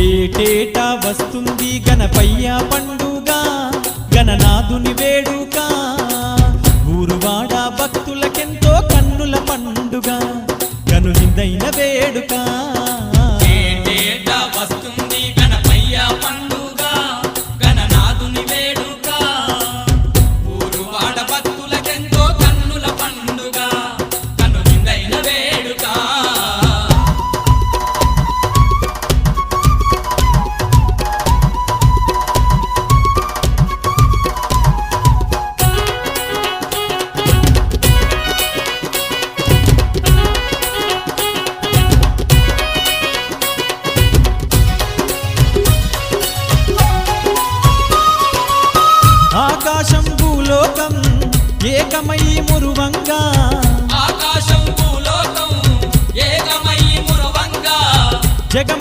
ఏటేటా వస్తుంది గణపయ్య పండుగ, గణనాథుని వేడుక, ఊరువాడ భక్తులకెంతో కన్నుల పండుగ, కనువిందైన వేడుక. ఏటేటా వస్తుంది గణపయ్య పండుగ, గణనాథుని వేడుక, ఊరువాడ భక్తులకెంతో కన్నుల పండుగ, కనువిందైన వేడుక. ఆకాశం భూలోకం ఏకమై మురువంగా, ఆకాశం భూలోకం ఏకమై మురవంగా, జగమ